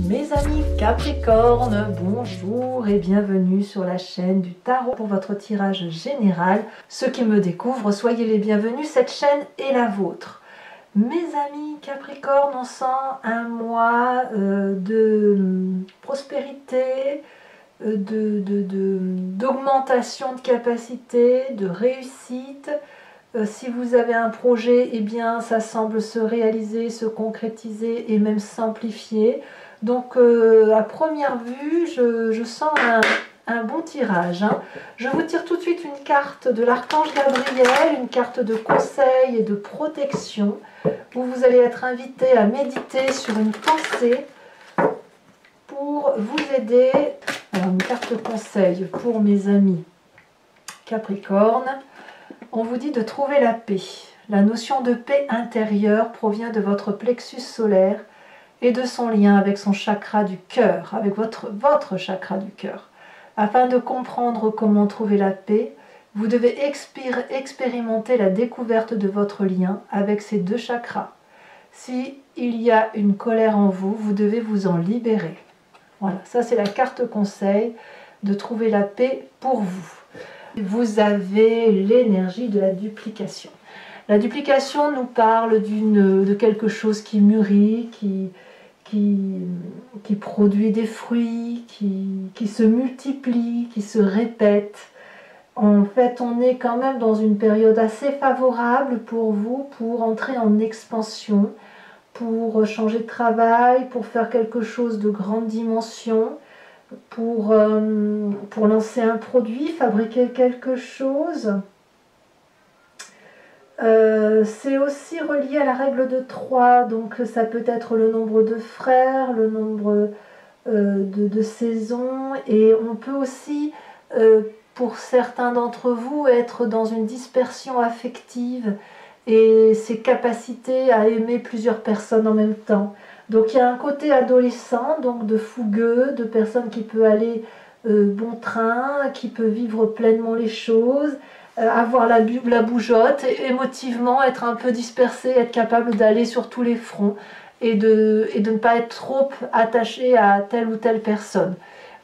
Mes amis Capricorne, bonjour et bienvenue sur la chaîne du tarot pour votre tirage général. Ceux qui me découvrent, soyez les bienvenus, cette chaîne est la vôtre. Mes amis Capricorne, on sent un mois de prospérité, d'augmentation de capacité, de réussite. Si vous avez un projet, eh bien ça semble se réaliser, se concrétiser et même s'amplifier. Donc à première vue, je sens un bon tirage. Je vous tire tout de suite une carte de l'archange Gabriel, une carte de conseil et de protection, où vous allez être invité à méditer sur une pensée pour vous aider. Alors, une carte conseil pour mes amis Capricorne. On vous dit de trouver la paix. La notion de paix intérieure provient de votre plexus solaire et de son lien avec son chakra du cœur, avec votre chakra du cœur. Afin de comprendre comment trouver la paix, vous devez expérimenter la découverte de votre lien avec ces deux chakras. S'il y a une colère en vous, vous devez vous en libérer. Voilà, ça c'est la carte conseil de trouver la paix pour vous. Vous avez l'énergie de la duplication. La duplication nous parle de quelque chose qui mûrit, qui produit des fruits, qui se multiplie, qui se répète. En fait, on est quand même dans une période assez favorable pour vous, pour entrer en expansion, pour changer de travail, pour faire quelque chose de grande dimension, pour lancer un produit, fabriquer quelque chose. C'est aussi relié à la règle de 3, donc ça peut être le nombre de frères, le nombre de saisons, et on peut aussi, pour certains d'entre vous, être dans une dispersion affective et ses capacités à aimer plusieurs personnes en même temps. Donc il y a un côté adolescent, donc de fougueux, de personne qui peut aller bon train, qui peut vivre pleinement les choses, avoir la bougeotte, émotivement être un peu dispersé, être capable d'aller sur tous les fronts et de ne pas être trop attaché à telle ou telle personne.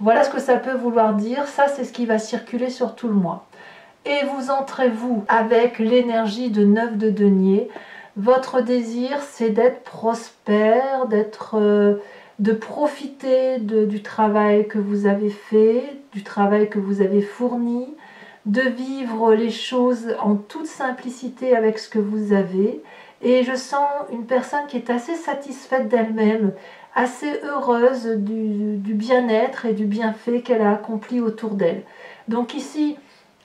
Voilà ce que ça peut vouloir dire, ça c'est ce qui va circuler sur tout le mois. Et vous entrez vous avec l'énergie de 9 de denier. Votre désir c'est d'être prospère, de profiter du travail que vous avez fait, du travail que vous avez fourni, de vivre les choses en toute simplicité avec ce que vous avez. Et je sens une personne qui est assez satisfaite d'elle-même, assez heureuse du bien-être et du bienfait qu'elle a accompli autour d'elle. Donc ici,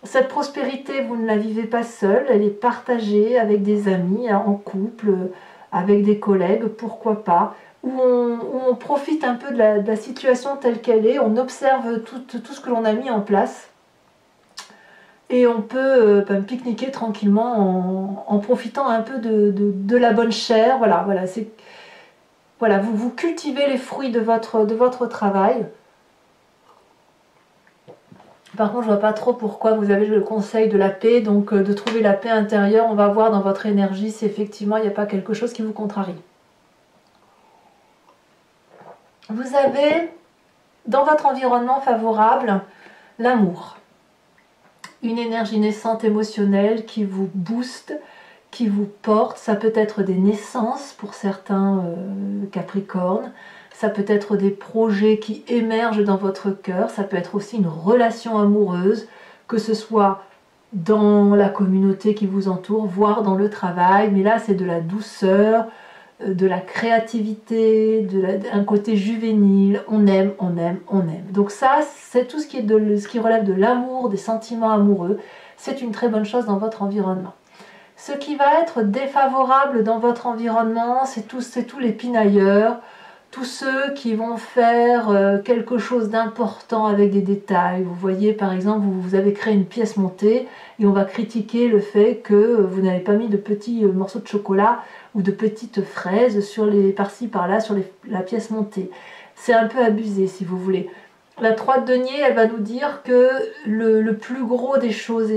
cette prospérité, vous ne la vivez pas seule, elle est partagée avec des amis, en couple, avec des collègues, pourquoi pas, où on profite un peu de la situation telle qu'elle est, on observe tout ce que l'on a mis en place. Et on peut pique-niquer tranquillement en profitant un peu de la bonne chair. Voilà, vous cultivez les fruits de votre travail. Par contre, je ne vois pas trop pourquoi vous avez le conseil de la paix, donc de trouver la paix intérieure. On va voir dans votre énergie si effectivement il n'y a pas quelque chose qui vous contrarie. Vous avez dans votre environnement favorable l'amour. Une énergie naissante émotionnelle qui vous booste, qui vous porte. Ça peut être des naissances pour certains Capricornes, ça peut être des projets qui émergent dans votre cœur, ça peut être aussi une relation amoureuse, que ce soit dans la communauté qui vous entoure, voire dans le travail, mais là c'est de la douceur, de la créativité, un côté juvénile, on aime, on aime, on aime. Donc ça, c'est tout ce qui relève de l'amour, des sentiments amoureux. C'est une très bonne chose dans votre environnement. Ce qui va être défavorable dans votre environnement, c'est tous les pinailleurs, tous ceux qui vont faire quelque chose d'important avec des détails. Vous voyez, par exemple, vous avez créé une pièce montée et on va critiquer le fait que vous n'avez pas mis de petits morceaux de chocolat ou de petites fraises par-ci par-là sur la pièce montée. C'est un peu abusé si vous voulez. La 3 de denier, elle va nous dire que le plus gros des choses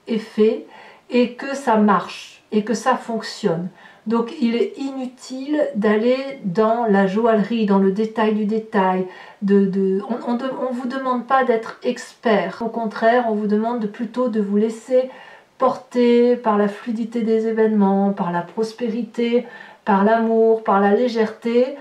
est fait et que ça marche et que ça fonctionne. Donc il est inutile d'aller dans la joaillerie, dans le détail du détail. On ne vous demande pas d'être expert. Au contraire, on vous demande plutôt de vous laisser porter par la fluidité des événements, par la prospérité, par l'amour, par la légèreté.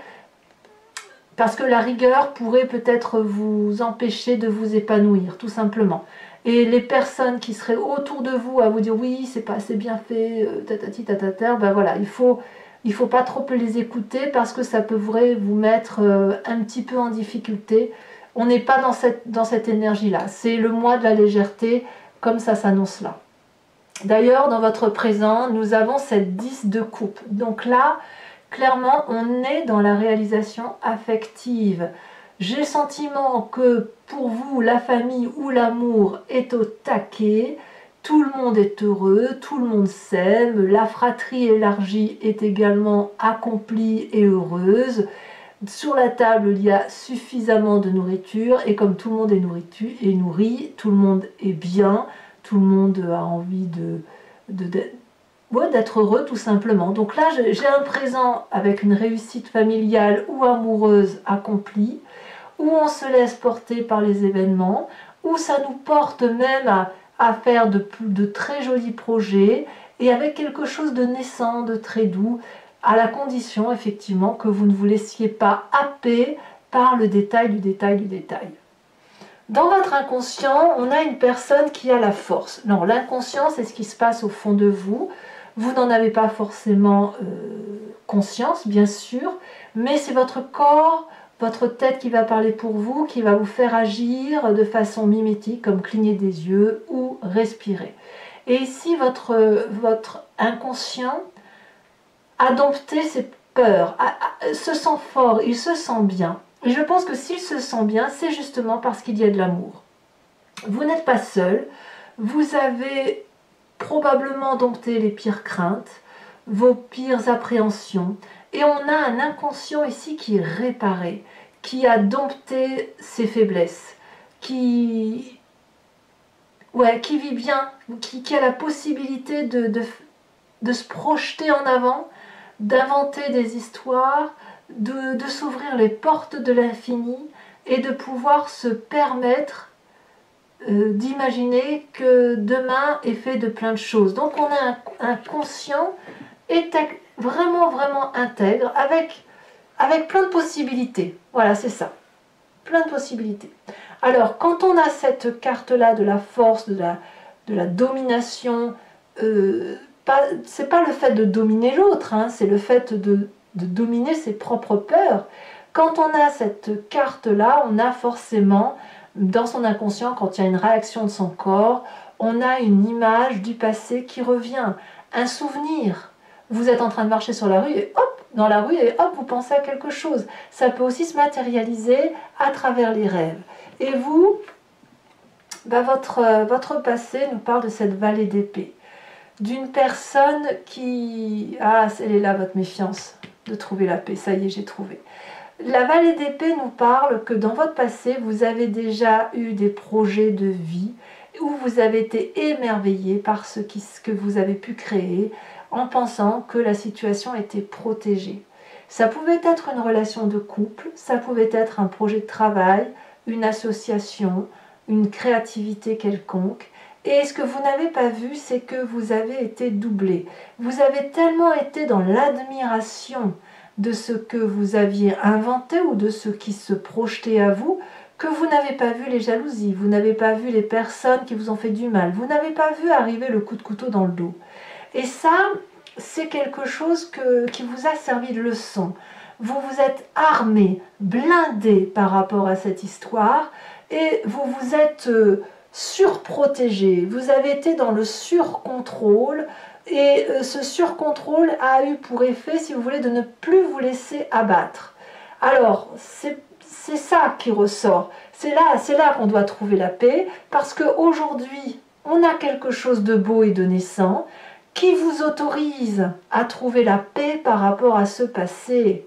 Parce que la rigueur pourrait peut-être vous empêcher de vous épanouir, tout simplement. Et les personnes qui seraient autour de vous à vous dire oui, c'est pas assez bien fait, tatati tatata, ben voilà, il faut pas trop les écouter parce que ça pourrait vous mettre un petit peu en difficulté. On n'est pas dans cette énergie-là. C'est le mois de la légèreté, comme ça s'annonce là. D'ailleurs, dans votre présent, nous avons cette 10 de coupe. Donc là, clairement, on est dans la réalisation affective. J'ai le sentiment que pour vous, la famille ou l'amour est au taquet, tout le monde est heureux, tout le monde s'aime, la fratrie élargie est également accomplie et heureuse. Sur la table, il y a suffisamment de nourriture et comme tout le monde est nourri, tout le monde est bien, tout le monde a envie d'être heureux tout simplement. Donc là, j'ai un présent avec une réussite familiale ou amoureuse accomplie, où on se laisse porter par les événements, où ça nous porte même à faire de très jolis projets et avec quelque chose de naissant, de très doux, à la condition effectivement que vous ne vous laissiez pas happer par le détail du détail du détail. Dans votre inconscient, on a une personne qui a la force. Non, l'inconscient, c'est ce qui se passe au fond de vous. Vous n'en avez pas forcément conscience, bien sûr, mais c'est votre corps, votre tête qui va parler pour vous, qui va vous faire agir de façon mimétique, comme cligner des yeux ou respirer. Et ici, votre inconscient a dompté ses peurs, se sent fort, il se sent bien. Et je pense que s'il se sent bien, c'est justement parce qu'il y a de l'amour. Vous n'êtes pas seul, vous avez probablement dompté les pires craintes, vos pires appréhensions, et on a un inconscient ici qui est réparé, qui a dompté ses faiblesses, qui vit bien, qui a la possibilité de se projeter en avant, d'inventer des histoires, de s'ouvrir les portes de l'infini et de pouvoir se permettre d'imaginer que demain est fait de plein de choses. Donc on a un conscient vraiment, vraiment intègre avec plein de possibilités. Voilà, c'est ça. Plein de possibilités. Alors, quand on a cette carte-là de la force, de la domination, c'est pas le fait de dominer l'autre, hein, c'est le fait de dominer ses propres peurs. Quand on a cette carte-là, on a forcément, dans son inconscient, quand il y a une réaction de son corps, on a une image du passé qui revient, un souvenir. Vous êtes en train de marcher sur la rue et hop, dans la rue et hop, vous pensez à quelque chose. Ça peut aussi se matérialiser à travers les rêves. Et vous, votre passé nous parle de cette vallée d'épée. D'une personne qui... Ah, elle est là, votre méfiance de trouver la paix. Ça y est, j'ai trouvé. La vallée d'épée nous parle que dans votre passé, vous avez déjà eu des projets de vie où vous avez été émerveillé par ce que vous avez pu créer en pensant que la situation était protégée. Ça pouvait être une relation de couple, ça pouvait être un projet de travail, une association, une créativité quelconque. Et ce que vous n'avez pas vu, c'est que vous avez été doublé. Vous avez tellement été dans l'admiration de ce que vous aviez inventé ou de ce qui se projetait à vous, que vous n'avez pas vu les jalousies, vous n'avez pas vu les personnes qui vous ont fait du mal, vous n'avez pas vu arriver le coup de couteau dans le dos. Et ça, c'est quelque chose qui vous a servi de leçon. Vous vous êtes armé, blindé par rapport à cette histoire et vous vous êtes surprotégé. Vous avez été dans le surcontrôle et ce surcontrôle a eu pour effet, si vous voulez, de ne plus vous laisser abattre. Alors, c'est ça qui ressort. C'est là qu'on doit trouver la paix parce qu'aujourd'hui, on a quelque chose de beau et de naissant qui vous autorise à trouver la paix par rapport à ce passé.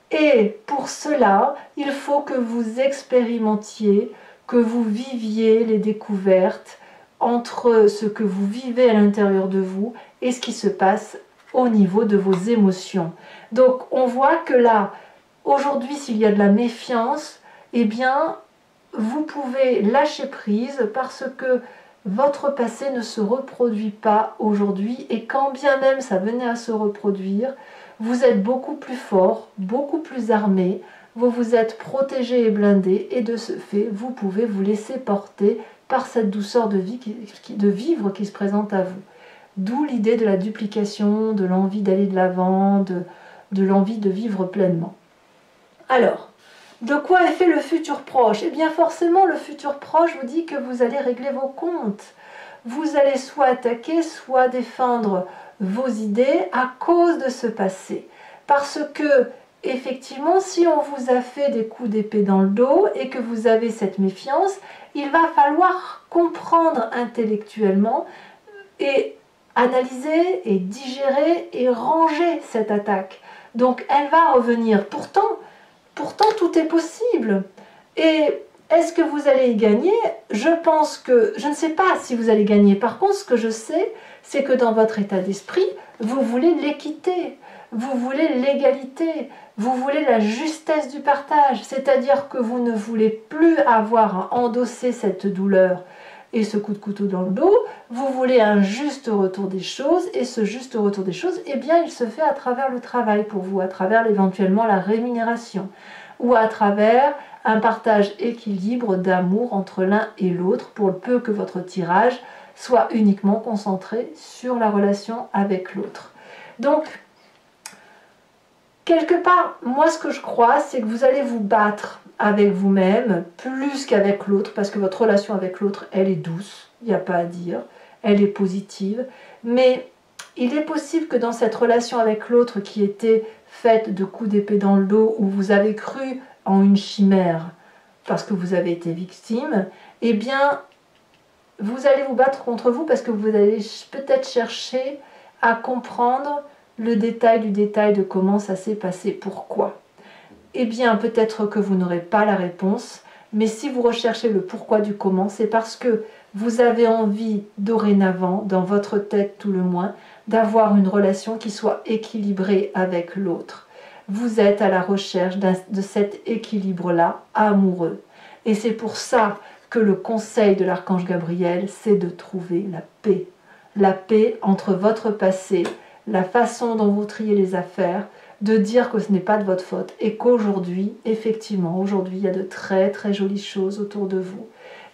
Et pour cela, il faut que vous expérimentiez, que vous viviez les découvertes entre ce que vous vivez à l'intérieur de vous et ce qui se passe au niveau de vos émotions. Donc on voit que là, aujourd'hui, s'il y a de la méfiance, eh bien, vous pouvez lâcher prise parce que votre passé ne se reproduit pas aujourd'hui et quand bien même ça venait à se reproduire, vous êtes beaucoup plus fort, beaucoup plus armé, vous vous êtes protégé et blindé et de ce fait, vous pouvez vous laisser porter par cette douceur de vie de vivre qui se présente à vous. D'où l'idée de la duplication, de l'envie d'aller de l'avant, de l'envie de vivre pleinement. Alors, de quoi est fait le futur proche? Eh bien forcément, le futur proche vous dit que vous allez régler vos comptes. Vous allez soit attaquer, soit défendre vos idées à cause de ce passé. Parce que, effectivement, si on vous a fait des coups d'épée dans le dos et que vous avez cette méfiance, il va falloir comprendre intellectuellement et analyser et digérer et ranger cette attaque. Donc elle va revenir. Pourtant, tout est possible. Et est-ce que vous allez y gagner? Je pense que, je ne sais pas si vous allez gagner. Par contre, ce que je sais, c'est que dans votre état d'esprit, vous voulez l'équité, vous voulez l'égalité, vous voulez la justesse du partage. C'est-à-dire que vous ne voulez plus avoir à endosser cette douleur et ce coup de couteau dans le dos, vous voulez un juste retour des choses, et ce juste retour des choses, eh bien, il se fait à travers le travail pour vous, à travers éventuellement la rémunération, ou à travers un partage équilibre d'amour entre l'un et l'autre, pour le peu que votre tirage soit uniquement concentré sur la relation avec l'autre. Donc, quelque part, moi ce que je crois, c'est que vous allez vous battre avec vous-même, plus qu'avec l'autre, parce que votre relation avec l'autre, elle est douce, il n'y a pas à dire, elle est positive, mais il est possible que dans cette relation avec l'autre qui était faite de coups d'épée dans le dos, où vous avez cru en une chimère, parce que vous avez été victime, eh bien, vous allez vous battre contre vous, parce que vous allez peut-être chercher à comprendre le détail du détail de comment ça s'est passé, pourquoi. Eh bien, peut-être que vous n'aurez pas la réponse, mais si vous recherchez le pourquoi du comment, c'est parce que vous avez envie, dorénavant, dans votre tête tout le moins, d'avoir une relation qui soit équilibrée avec l'autre. Vous êtes à la recherche de cet équilibre-là, amoureux. Et c'est pour ça que le conseil de l'archange Gabriel, c'est de trouver la paix. La paix entre votre passé, la façon dont vous triez les affaires, de dire que ce n'est pas de votre faute et qu'aujourd'hui, effectivement, aujourd'hui, il y a de très très jolies choses autour de vous.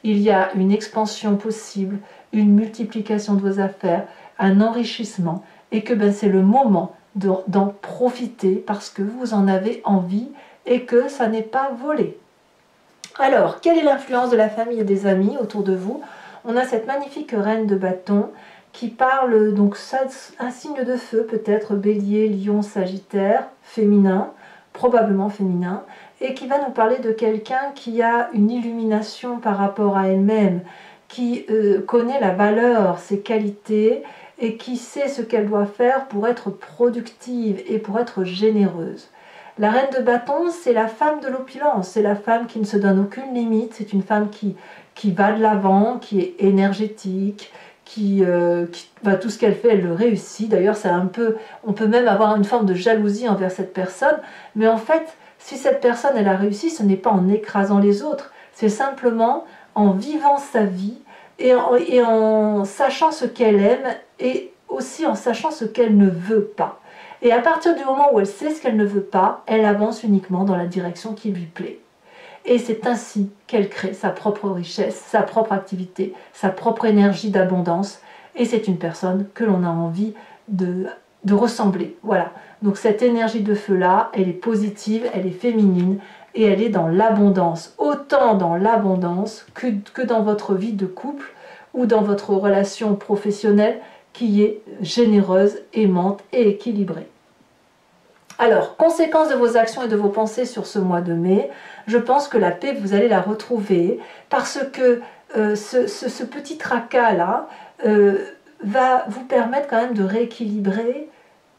Il y a une expansion possible, une multiplication de vos affaires, un enrichissement et que c'est le moment d'en profiter parce que vous en avez envie et que ça n'est pas volé. Alors, quelle est l'influence de la famille et des amis autour de vous? On a cette magnifique reine de bâton qui parle, donc ça, un signe de feu, peut-être bélier, lion, sagittaire, féminin, probablement féminin, et qui va nous parler de quelqu'un qui a une illumination par rapport à elle-même, qui connaît la valeur, ses qualités, et qui sait ce qu'elle doit faire pour être productive et pour être généreuse. La reine de bâton, c'est la femme de l'opulence, c'est la femme qui ne se donne aucune limite, c'est une femme qui va de l'avant, qui est énergétique, tout ce qu'elle fait, elle le réussit. D'ailleurs, on peut même avoir une forme de jalousie envers cette personne, mais en fait, si cette personne, elle a réussi, ce n'est pas en écrasant les autres, c'est simplement en vivant sa vie et en sachant ce qu'elle aime et aussi en sachant ce qu'elle ne veut pas. Et à partir du moment où elle sait ce qu'elle ne veut pas, elle avance uniquement dans la direction qui lui plaît. Et c'est ainsi qu'elle crée sa propre richesse, sa propre activité, sa propre énergie d'abondance. Et c'est une personne que l'on a envie de ressembler. Voilà. Donc cette énergie de feu-là, elle est positive, elle est féminine et elle est dans l'abondance. Autant dans l'abondance que dans votre vie de couple ou dans votre relation professionnelle qui est généreuse, aimante et équilibrée. Alors, conséquence de vos actions et de vos pensées sur ce mois de mai, je pense que la paix, vous allez la retrouver parce que ce petit tracas-là va vous permettre quand même de rééquilibrer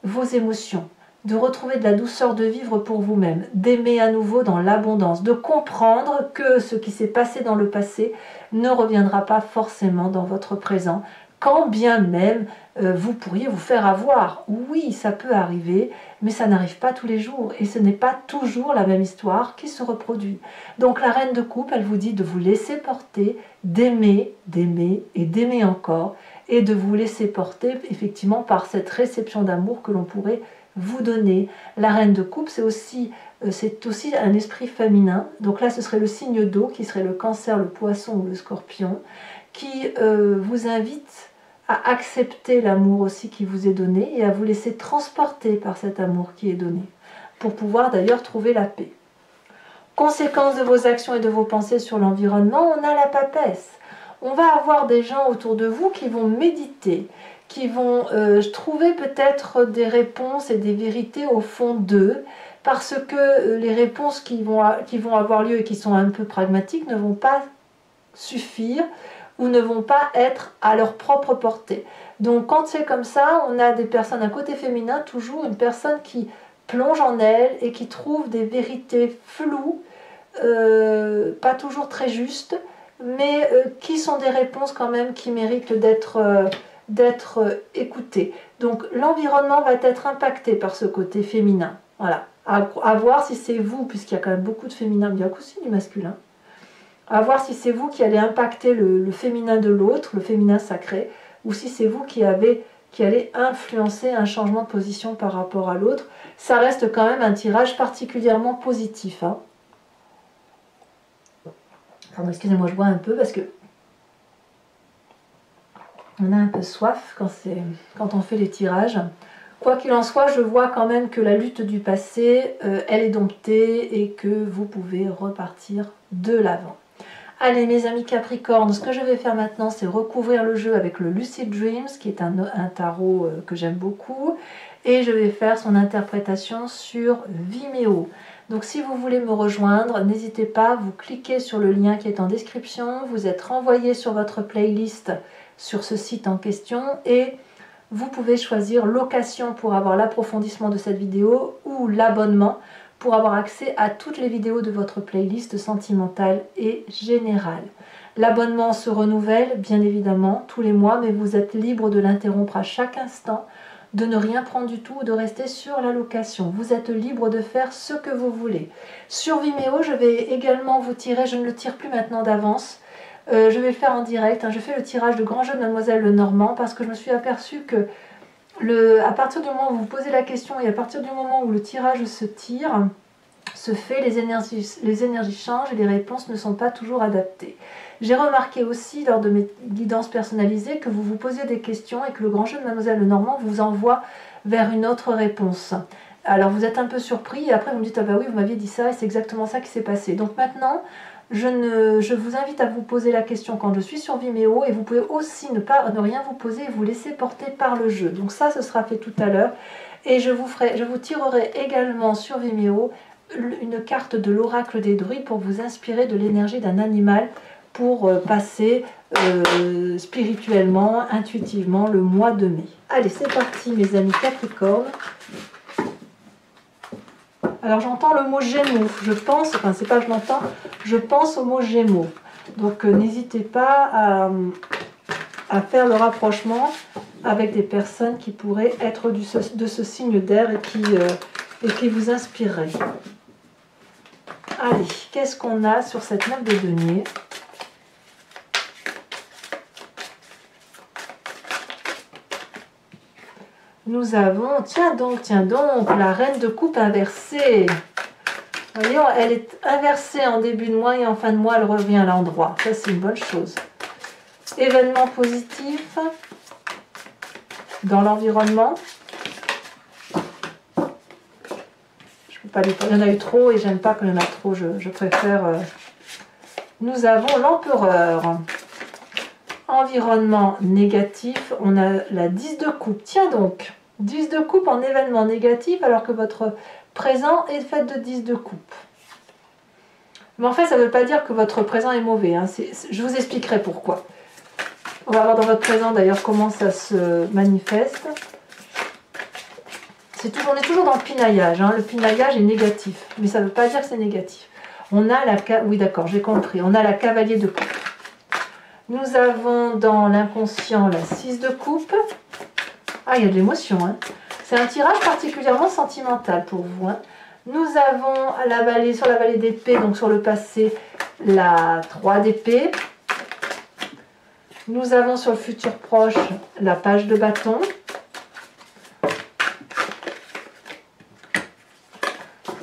vos émotions, de retrouver de la douceur de vivre pour vous-même, d'aimer à nouveau dans l'abondance, de comprendre que ce qui s'est passé dans le passé ne reviendra pas forcément dans votre présent quand bien même vous pourriez vous faire avoir. Oui, ça peut arriver, mais ça n'arrive pas tous les jours et ce n'est pas toujours la même histoire qui se reproduit. Donc la reine de coupe, elle vous dit de vous laisser porter, d'aimer, d'aimer et d'aimer encore, et de vous laisser porter effectivement par cette réception d'amour que l'on pourrait vous donner. La reine de coupe, c'est aussi un esprit féminin. Donc là, ce serait le signe d'eau qui serait le Cancer, le Poisson ou le Scorpion, qui vous invite à accepter l'amour aussi qui vous est donné et à vous laisser transporter par cet amour qui est donné, pour pouvoir d'ailleurs trouver la paix. Conséquence de vos actions et de vos pensées sur l'environnement, on a la papesse. On va avoir des gens autour de vous qui vont méditer, qui vont trouver peut-être des réponses et des vérités au fond d'eux, parce que les réponses qui vont avoir lieu et qui sont un peu pragmatiques ne vont pas suffire ou ne vont pas être à leur propre portée. Donc quand c'est comme ça, on a des personnes, un côté féminin, toujours une personne qui plonge en elle et qui trouve des vérités floues, pas toujours très justes, mais qui sont des réponses quand même qui méritent d'être écoutées. Donc l'environnement va être impacté par ce côté féminin. Voilà. À voir si c'est vous, puisqu'il y a quand même beaucoup de féminin, bien aussi du masculin, à voir si c'est vous qui allez impacter le féminin de l'autre, le féminin sacré, ou si c'est vous qui allez influencer un changement de position par rapport à l'autre. Ça reste quand même un tirage particulièrement positif. Hein. Pardon, excusez-moi, je bois un peu parce que on a un peu soif quand on fait les tirages. Quoi qu'il en soit, je vois quand même que la lutte du passé, elle est domptée et que vous pouvez repartir de l'avant. Allez mes amis Capricorne, ce que je vais faire maintenant, c'est recouvrir le jeu avec le Lucid Dreams, qui est un tarot que j'aime beaucoup, et je vais faire son interprétation sur Vimeo. Donc si vous voulez me rejoindre, n'hésitez pas, vous cliquez sur le lien qui est en description, vous êtes renvoyé sur votre playlist sur ce site en question, et vous pouvez choisir location pour avoir l'approfondissement de cette vidéo ou l'abonnement pour avoir accès à toutes les vidéos de votre playlist sentimentale et générale. L'abonnement se renouvelle bien évidemment tous les mois, mais vous êtes libre de l'interrompre à chaque instant, de ne rien prendre du tout ou de rester sur la location. Vous êtes libre de faire ce que vous voulez. Sur Vimeo, je vais également vous tirer, je ne le tire plus maintenant d'avance, je vais le faire en direct. Je fais le tirage de Grand Jeu de Mademoiselle Lenormand parce que je me suis aperçue que à partir du moment où vous posez la question et à partir du moment où le tirage se fait, les énergies changent et les réponses ne sont pas toujours adaptées. J'ai remarqué aussi lors de mes guidances personnalisées que vous vous posez des questions et que le Grand Jeu de Mademoiselle Lenormand vous envoie vers une autre réponse. Alors vous êtes un peu surpris et après vous me dites « Ah bah oui, vous m'aviez dit ça et c'est exactement ça qui s'est passé ». Donc maintenant, je vous invite à vous poser la question quand je suis sur Vimeo et vous pouvez aussi ne rien vous poser et vous laisser porter par le jeu. Donc ça, ce sera fait tout à l'heure et je vous tirerai également sur Vimeo une carte de l'oracle des druides pour vous inspirer de l'énergie d'un animal pour passer spirituellement, intuitivement le mois de mai. Allez, c'est parti mes amis Capricorne. Alors j'entends le mot Gémeaux, je pense, enfin c'est pas je l'entends, je pense au mot Gémeaux. Donc n'hésitez pas à faire le rapprochement avec des personnes qui pourraient être de ce signe d'air et qui vous inspireraient. Allez, qu'est-ce qu'on a sur cette 9 de denier? Nous avons, tiens donc, la reine de coupe inversée. Voyez, elle est inversée en début de mois et en fin de mois, elle revient à l'endroit. Ça, c'est une bonne chose. Événement positif dans l'environnement. Je peux pas lui parler, il y en a eu trop et j'aime pas qu'il y en a trop. Je préfère... Nous avons l'empereur. Environnement négatif, on a la 10 de coupe. Tiens donc, 10 de coupe en événement négatif alors que votre présent est fait de 10 de coupe. Mais en fait, ça ne veut pas dire que votre présent est mauvais. Hein. Je vous expliquerai pourquoi. On va voir dans votre présent d'ailleurs comment ça se manifeste. On est toujours dans le pinaillage. Hein. Le pinaillage est négatif, mais ça ne veut pas dire que c'est négatif. On a la... Oui d'accord, j'ai compris. On a la cavalier de coupe. Nous avons dans l'inconscient la 6 de coupe. Ah, il y a de l'émotion, hein. C'est un tirage particulièrement sentimental pour vous, hein. Nous avons à la vallée, sur la vallée d'épée, donc sur le passé, la 3 d'épée. Nous avons sur le futur proche la page de bâton.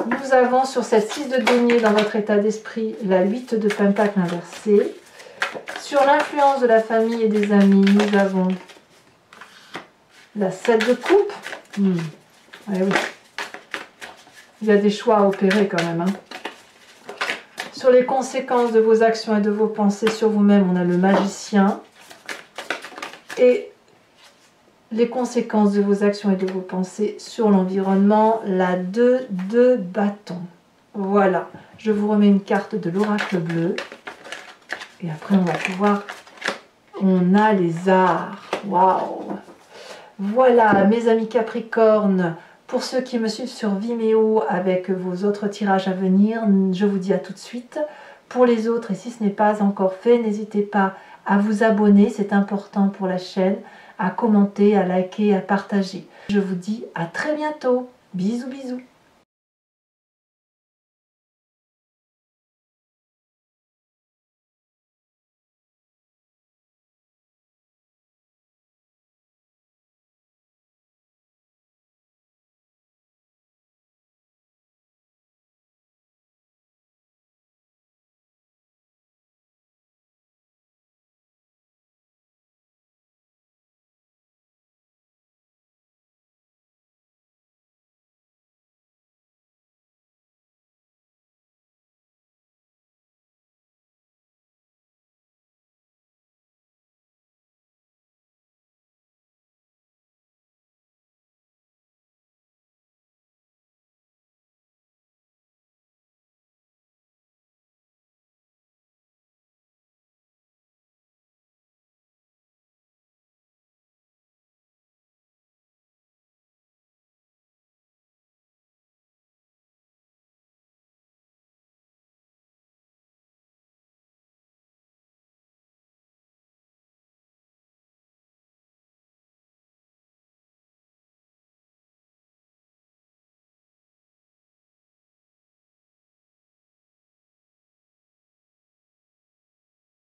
Nous avons sur cette 6 de denier dans votre état d'esprit la 8 de pentacle inversée. Sur l'influence de la famille et des amis, nous avons la 7 de coupe. Eh oui. Il y a des choix à opérer quand même, hein. Sur les conséquences de vos actions et de vos pensées sur vous-même, on a le magicien. Et les conséquences de vos actions et de vos pensées sur l'environnement, la 2 de bâton. Voilà, je vous remets une carte de l'oracle bleu. Et après, on va pouvoir... On a les arts. Waouh! Voilà, mes amis Capricorne. Pour ceux qui me suivent sur Vimeo avec vos autres tirages à venir, je vous dis à tout de suite. Pour les autres, et si ce n'est pas encore fait, n'hésitez pas à vous abonner, c'est important pour la chaîne, à commenter, à liker, à partager. Je vous dis à très bientôt. Bisous, bisous.